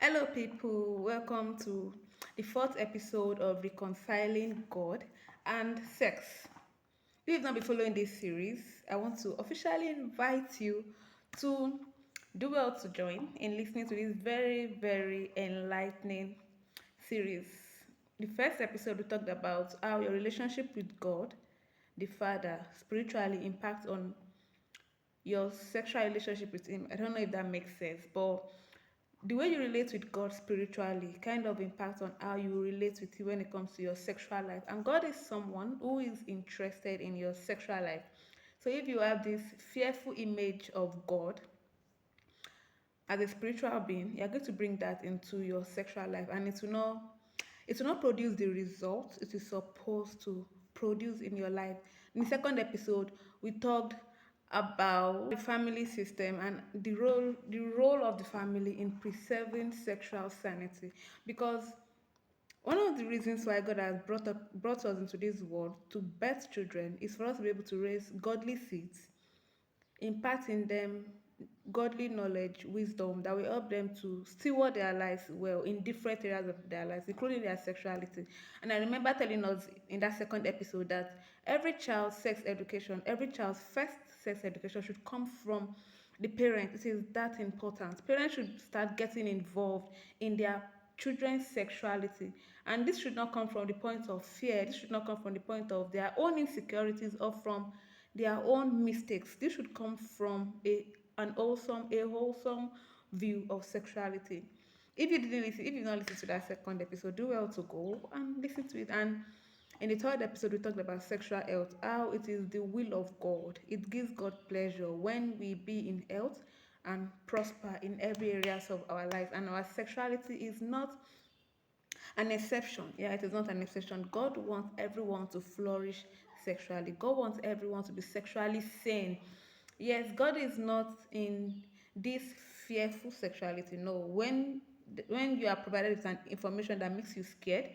Hello, people. Welcome to the fourth episode of Reconciling God and Sex. If you've not been following this series, I want to officially invite you to do well to join in listening to this very enlightening series. The first episode, we talked about how your relationship with God, the Father, spiritually impacts on your sexual relationship with Him. I don't know if that makes sense, but the way you relate with God spiritually kind of impacts on how you relate with Him when it comes to your sexual life. And God is someone who is interested in your sexual life. So if you have this fearful image of God as a spiritual being, you're going to bring that into your sexual life, and it will not produce the results it is supposed to produce in your life. In the second episode, we talked about the family system and the role of the family in preserving sexual sanity, because one of the reasons why God has brought us into this world to birth children is for us to be able to raise godly seeds, impart in them godly knowledge, wisdom that will help them to steward their lives well in different areas of their lives, including their sexuality. And I remember telling us in that second episode that every child's first sex education should come from the parents. It is that important. Parents should start getting involved in their children's sexuality, and this should not come from the point of fear. This should not come from the point of their own insecurities or from their own mistakes. This should come from a wholesome view of sexuality. If you not listen to that second episode, do well to go and listen to it. And in the third episode, we talked about sexual health, how it is the will of God. It gives God pleasure when we be in health and prosper in every areas of our life. And our sexuality is not an exception. Yeah, it is not an exception. God wants everyone to flourish sexually. God wants everyone to be sexually sane. Yes, God is not in this fearful sexuality. No, when you are provided with an information that makes you scared,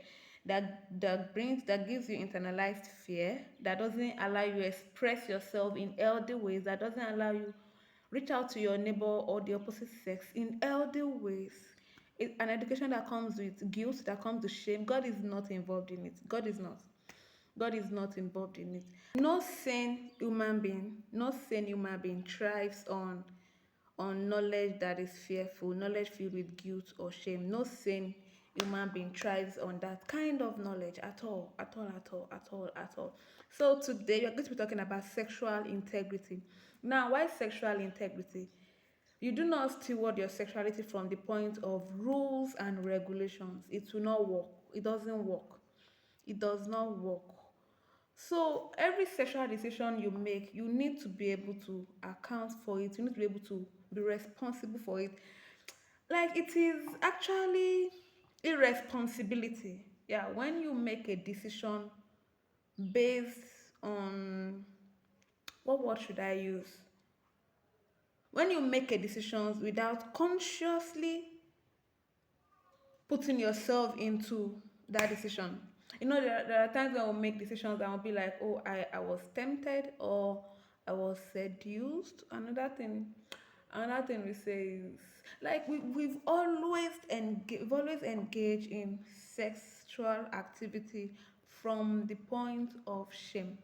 that gives you internalized fear, that doesn't allow you to express yourself in healthy ways, that doesn't allow you reach out to your neighbor or the opposite sex in healthy ways. An education that comes with guilt, that comes with shame. God is not involved in it. God is not. God is not involved in it. No sane human being thrives on knowledge that is fearful, knowledge filled with guilt or shame. No sane human being thrives on that kind of knowledge at all, at all, at all, at all, at all. So today we're going to be talking about sexual integrity. Now, why sexual integrity? You do not steward your sexuality from the point of rules and regulations. It will not work. It doesn't work. It does not work. So every sexual decision you make, you need to be able to account for it. You need to be able to be responsible for it. Like, it is actually irresponsibility. Yeah, when you make a decision based on, what word should I use? When you make a decision without consciously putting yourself into that decision. There are times when I'll make decisions and I'll be like, oh, I was tempted or I was seduced. Another thing we say is, like, we've always engaged in sexual activity from the point of shame.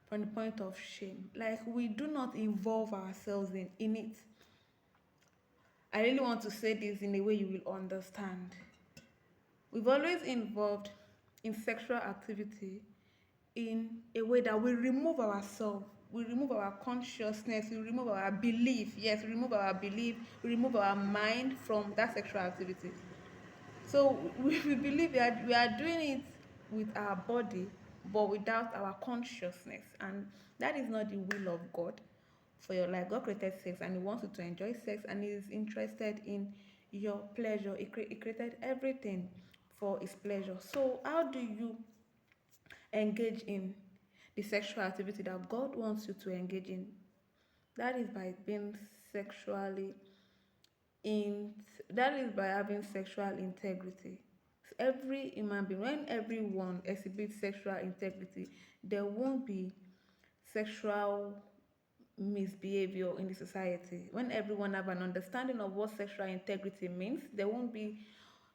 From the point of shame. Like, we do not involve ourselves in it. I really want to say this in a way you will understand. We've always involved in sexual activity in a way that we remove ourselves, we remove our consciousness, we remove our belief. Yes, we remove our belief, we remove our mind from that sexual activity. So we believe that we are doing it with our body, but without our consciousness. And that is not the will of God for your life. God created sex and He wants you to enjoy sex, and He is interested in your pleasure. He created everything for His pleasure. So, how do you engage in the sexual activity that God wants you to engage in? That is by being sexually in that is by having sexual integrity. So every human being, when everyone exhibits sexual integrity, there won't be sexual misbehavior in the society. When everyone have an understanding of what sexual integrity means, there won't be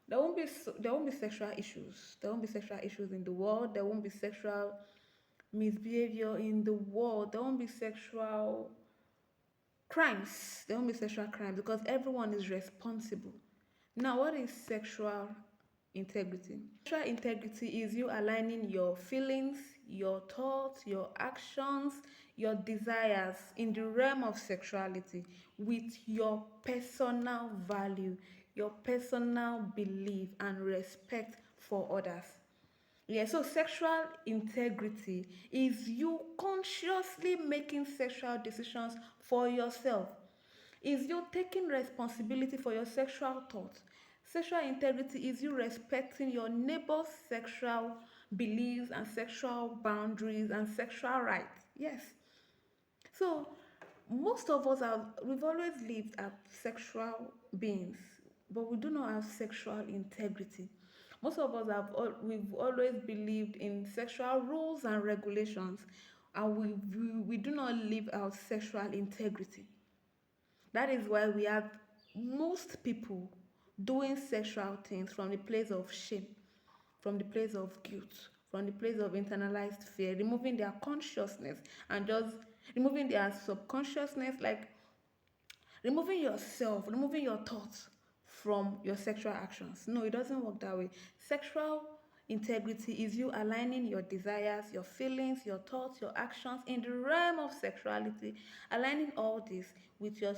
sexual issues. There won't be sexual issues in the world. There won't be sexual misbehavior in the world. There won't be sexual crimes. There won't be sexual crimes because everyone is responsible. Now, what is sexual integrity? Sexual integrity is you aligning your feelings, your thoughts, your actions, your desires in the realm of sexuality with your personal value, your personal belief, and respect for others. Yeah, so sexual integrity is you consciously making sexual decisions for yourself. Is you taking responsibility for your sexual thoughts. Sexual integrity is you respecting your neighbor's sexual beliefs and sexual boundaries and sexual rights. Yes. So most of us we've always lived as sexual beings, but we do not have sexual integrity. Most of us we've always believed in sexual rules and regulations, and we do not live out sexual integrity. That is why we have most people doing sexual things from the place of shame, from the place of guilt, from the place of internalized fear, removing their consciousness and just removing their subconsciousness, like removing yourself, removing your thoughts from your sexual actions. No, it doesn't work that way. Sexual integrity is you aligning your desires, your feelings, your thoughts, your actions in the realm of sexuality, aligning all this with your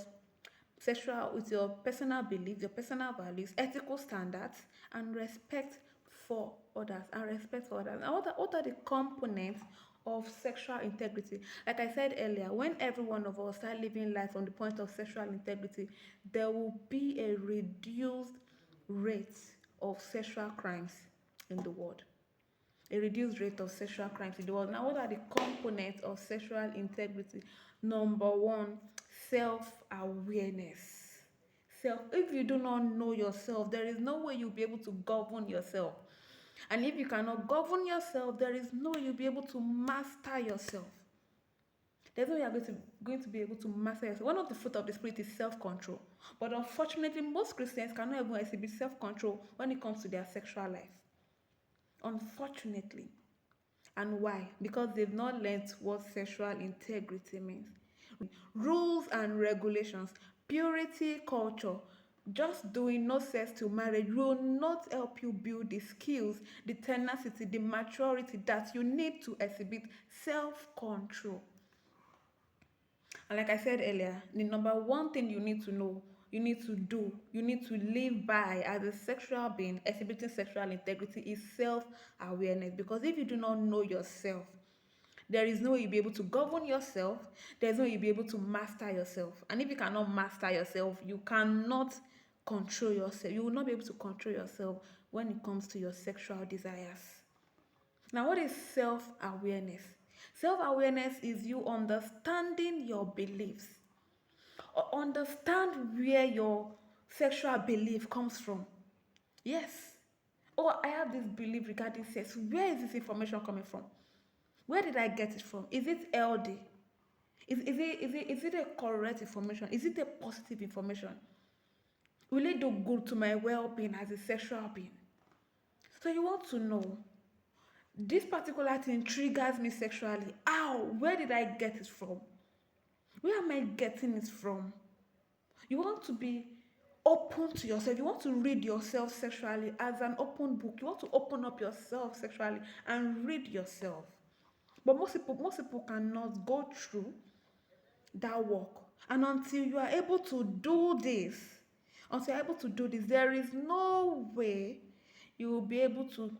with your personal beliefs, your personal values, ethical standards, and respect for others. And what are the components of sexual integrity? Like I said earlier, when every one of us start living life from the point of sexual integrity, there will be a reduced rate of sexual crimes in the world. A reduced rate of sexual crimes in the world. Now, what are the components of sexual integrity? Number one, self-awareness. If you do not know yourself, there is no way you'll be able to govern yourself. And if you cannot govern yourself, there is no way you'll be able to master yourself. There's no way you're going to be able to master yourself. One of the fruit of the spirit is self-control. But unfortunately, most Christians cannot even exhibit self-control when it comes to their sexual life. Unfortunately. And why? Because they've not learnt what sexual integrity means. Rules and regulations, purity culture, just doing no sex till marriage will not help you build the skills, the tenacity, the maturity that you need to exhibit self-control. And like I said earlier, the number one thing you need to know, you need to do, you need to live by as a sexual being exhibiting sexual integrity is self-awareness. Because if you do not know yourself, there is no way you'll be able to govern yourself. There's no way you'll be able to master yourself. And if you cannot master yourself, you cannot control yourself. You will not be able to control yourself when it comes to your sexual desires. Now, what is self-awareness? Self-awareness is you understanding your beliefs or understand where your sexual belief comes from. Yes. Oh, I have this belief regarding sex. Where is this information coming from? Where did I get it from? Is it LD? Is it a correct information? Is it a positive information? Will it do good to my well-being as a sexual being? So you want to know, this particular thing triggers me sexually. How? Where did I get it from? Where am I getting it from? You want to be open to yourself. You want to read yourself sexually as an open book. You want to open up yourself sexually and read yourself. But most people cannot go through that work. And until you are able to do this, there is no way you will be able to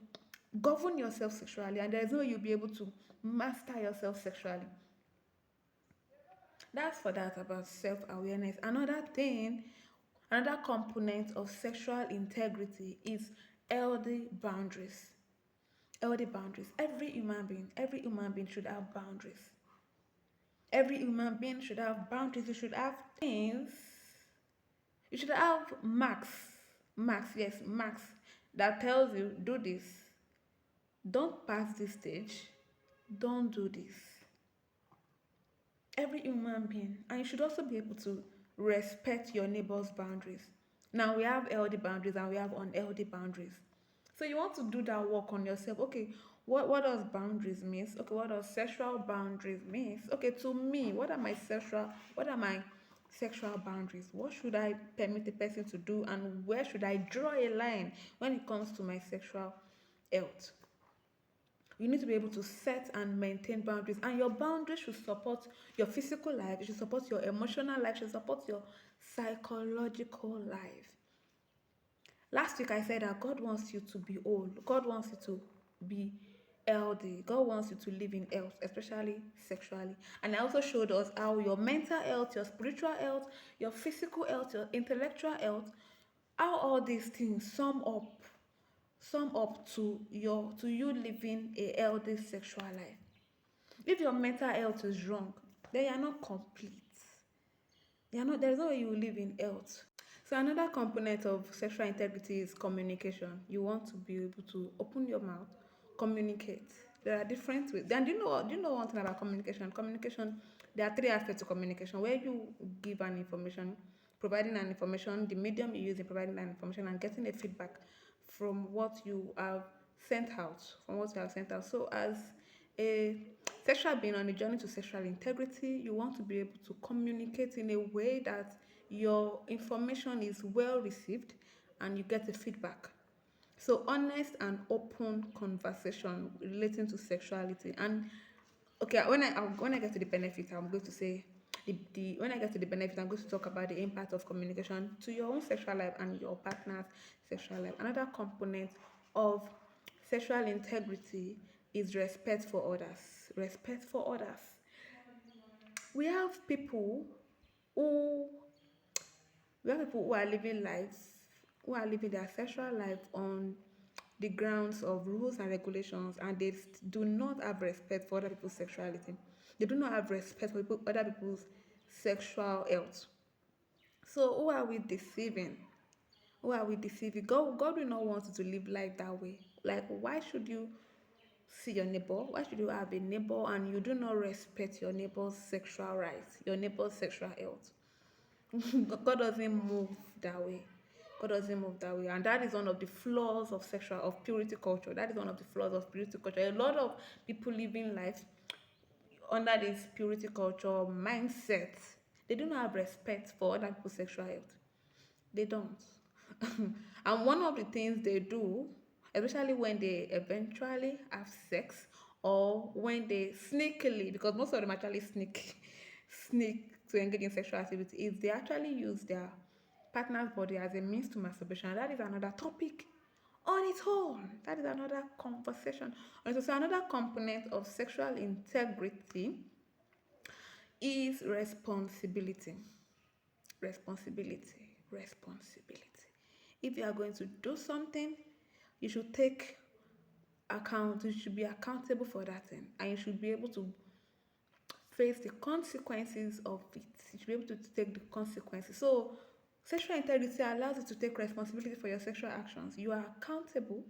govern yourself sexually, and there is no way you'll be able to master yourself sexually. That's for that about self-awareness. Another component of sexual integrity is healthy boundaries. Healthy boundaries. Every human being should have boundaries. Every human being should have boundaries. You should have things. You should have marks that tells you do this. Don't pass this stage. Don't do this. Every human being, and you should also be able to respect your neighbor's boundaries. Now we have healthy boundaries and we have unhealthy boundaries. So you want to do that work on yourself. Okay, what does boundaries means? Okay, what does sexual boundaries means? Okay, to me, what are my sexual boundaries? What should I permit the person to do, and where should I draw a line when it comes to my sexual health? You need to be able to set and maintain boundaries, and your boundaries should support your physical life, it should support your emotional life, it should support your psychological life. Last week I said that God wants you to be old, God wants you to be healthy, God wants you to live in health, especially sexually. And I also showed us how your mental health, your spiritual health, your physical health, your intellectual health, how all these things sum up to you living a healthy sexual life. If your mental health is wrong, then you're not complete. There's no way you will live in health. So another component of sexual integrity is communication. You want to be able to open your mouth, communicate. There are different ways. And do you know one thing about communication? Communication, there are three aspects to communication: where you give an information, providing an information, the medium you use in providing that information, and getting a feedback from what you have sent out, So as a sexual being on a journey to sexual integrity, you want to be able to communicate in a way that your information is well received and you get a feedback. So honest and open conversation relating to sexuality. And okay, when I get to the benefit, I'm going to say the when I get to the benefit, I'm going to talk about the impact of communication to your own sexual life and your partner's sexual life. Another component of sexual integrity is respect for others. Respect for others. We have people who we have people who are living their sexual life on the grounds of rules and regulations, and they do not have respect for other people's sexuality. They do not have respect for other people's sexual health. So who are we deceiving? Who are we deceiving? God will not want you to live life that way. Like, why should you see your neighbor? Why should you have a neighbor and you do not respect your neighbor's sexual rights, your neighbor's sexual health? God doesn't move that way. God doesn't move that way. And that is one of the flaws of purity culture. That is one of the flaws of purity culture. A lot of people living life under this purity culture mindset, they do not have respect for other people's sexual health. They don't. And one of the things they do, especially when they eventually have sex, or when they sneakily, because most of them actually sneak to engage in sexual activity, is they actually use their partner's body as a means to masturbation. And that is another topic on its own. That is another conversation. And so another component of sexual integrity is responsibility. Responsibility. If you are going to do something, you should take account, you should be accountable for that thing, and you should be able to face the consequences of it. You should be able to take the consequences. So sexual integrity allows you to take responsibility for your sexual actions. You are accountable.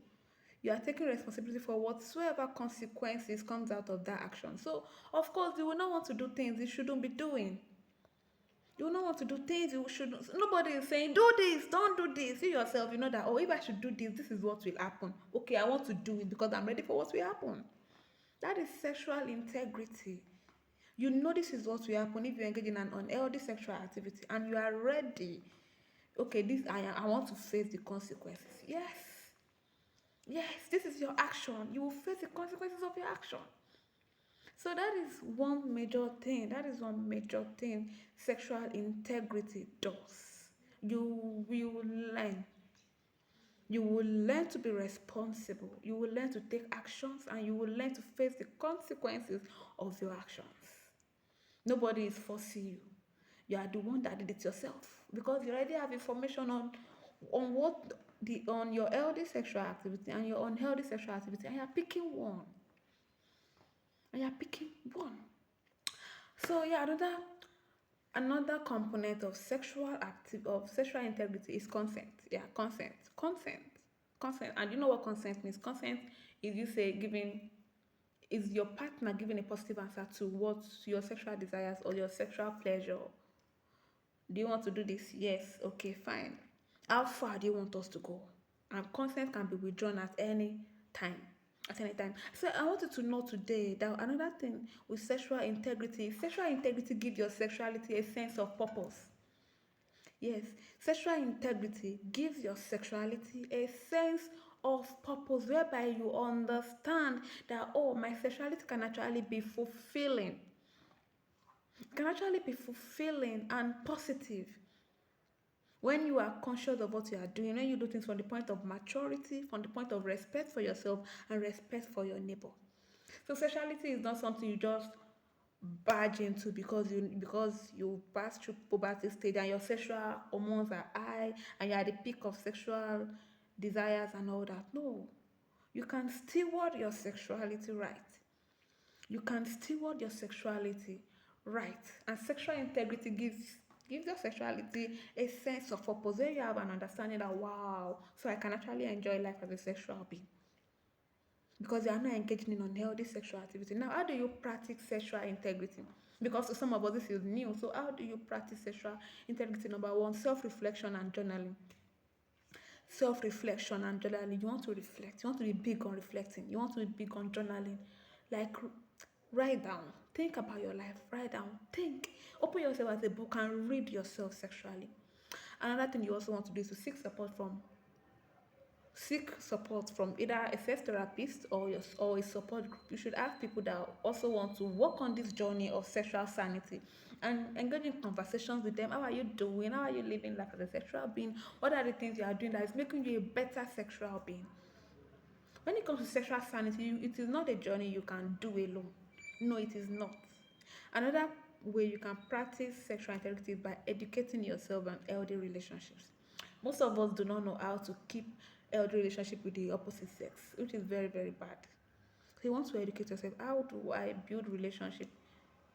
You are taking responsibility for whatsoever consequences comes out of that action. So of course you will not want to do things you shouldn't be doing. You will not want to do things you shouldn't. Nobody is saying, do this, don't do this. You yourself, you know that, oh, if I should do this, this is what will happen. Okay, I want to do it because I'm ready for what will happen. That is sexual integrity. You know this is what will happen if you engage in an unhealthy sexual activity and you are ready. Okay, I want to face the consequences. Yes. Yes, this is your action. You will face the consequences of your action. So that is one major thing. That is one major thing sexual integrity does. You will learn. You will learn to be responsible. You will learn to take actions and you will learn to face the consequences of your actions. Nobody is forcing you. You are the one that did it yourself because you already have information on your healthy sexual activity and your unhealthy sexual activity, and you are picking one. And you are picking one. So yeah, another component of sexual integrity is consent. Yeah, consent. And you know what consent means? Consent is you say giving Is your partner giving a positive answer to what your sexual desires or your sexual pleasure? Do you want to do this? Yes. Okay, fine. How far do you want us to go? And consent can be withdrawn at any time. At any time. So I wanted to know today that another thing with sexual integrity gives your sexuality a sense of purpose. Yes, sexual integrity gives your sexuality a sense of purpose whereby you understand that, oh, my sexuality can actually be fulfilling and positive when you are conscious of what you are doing, when you do things from the point of maturity, from the point of respect for yourself and respect for your neighbor. So sexuality is not something you just barge into because you pass through puberty stage and your sexual hormones are high and you're at the peak of sexual desires and all that. No, you can steward your sexuality right. You can steward your sexuality right. And sexual integrity gives your sexuality a sense of purpose where you have an understanding that, wow, so I can actually enjoy life as a sexual being because you are not engaging in unhealthy sexual activity. Now, how do you practice sexual integrity? Because to some of us this is new. So how do you practice sexual integrity? Number one, self-reflection and journaling. Self-reflection and journaling. You want to reflect. You want to be big on reflecting. You want to be big on journaling. Like, write down. Think about your life. Write down. Think. Open yourself as a book and read yourself sexually. Another thing you also want to do is to seek support from either a sex therapist or a support group. You should have people that also want to work on this journey of sexual sanity and engage in conversations with them. How are you doing? How are you living life as a sexual being? What are the things you are doing that is making you a better sexual being? When it comes to sexual sanity, it is not a journey you can do alone. No, it is not. Another way you can practice sexual integrity is by educating yourself on healthy relationships. Most of us do not know how to keep healthy relationship with the opposite sex, which is very, very bad. So you want to educate yourself. How do I build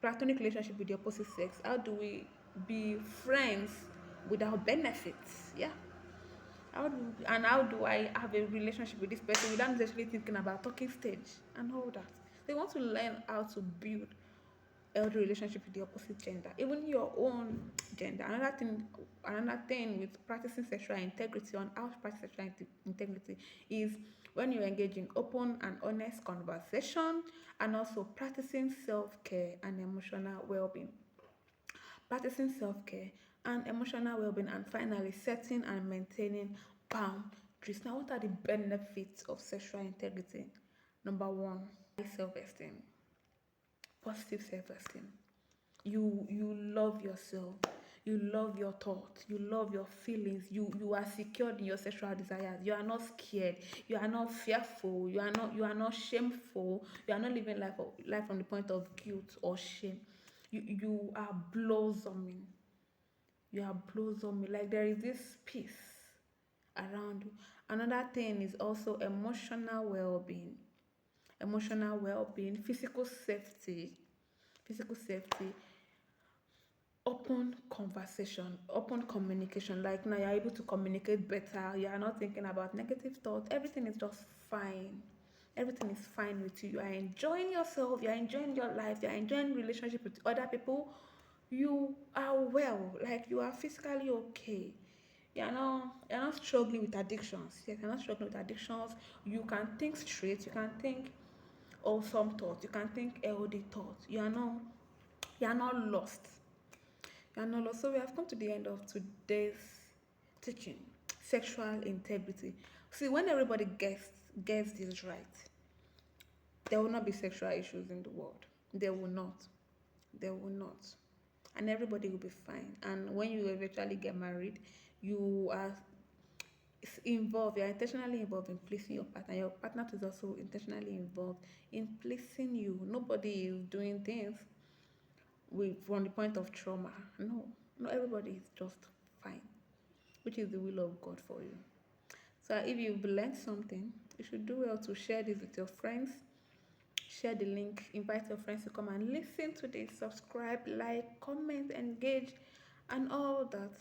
platonic relationship with the opposite sex? How do we be friends without benefits? Yeah. How do I have a relationship with this person without necessarily thinking about talking stage and all that? They want to learn how to build healthy relationship with the opposite gender, even your own gender. Another thing with practicing sexual integrity, on how to practice sexual integrity, is when you engage in open and honest conversation and also practicing self-care and emotional well-being. Practicing self-care and emotional well-being, and finally setting and maintaining boundaries. Now, what are the benefits of sexual integrity? Number one, self-esteem, positive self-esteem. You love yourself, you love your thoughts, you love your feelings, you are secured in your sexual desires, you are not scared, you are not fearful, you are not shameful, you are not living life from the point of guilt or shame. You are blossoming, like there is this peace around you. Another thing is also emotional well-being, physical safety, open communication. Like now you're able to communicate better, you are not thinking about negative thoughts, everything is just fine. Everything is fine with you. You are enjoying yourself, you are enjoying your life, you are enjoying relationship with other people. You are well, like you are physically okay. You're not struggling with addictions. Yes, you're not struggling with addictions. You can think straight, you can think wholesome thoughts, you can think healthy thoughts. You are not lost. So we have come to the end of today's teaching, sexual integrity. See, when everybody gets this right, there will not be sexual issues in the world. There will not. There will not. And everybody will be fine. And when you eventually get married, you are involved. You are intentionally involved in pleasing your partner. Your partner is also intentionally involved in pleasing you. Nobody is doing things from the point of trauma. No, no, everybody is just fine, which is the will of God for you. So if you've learned something, you should do well to share this with your friends. Share the link, invite your friends to come and listen to this, subscribe, like, comment, engage, and all that.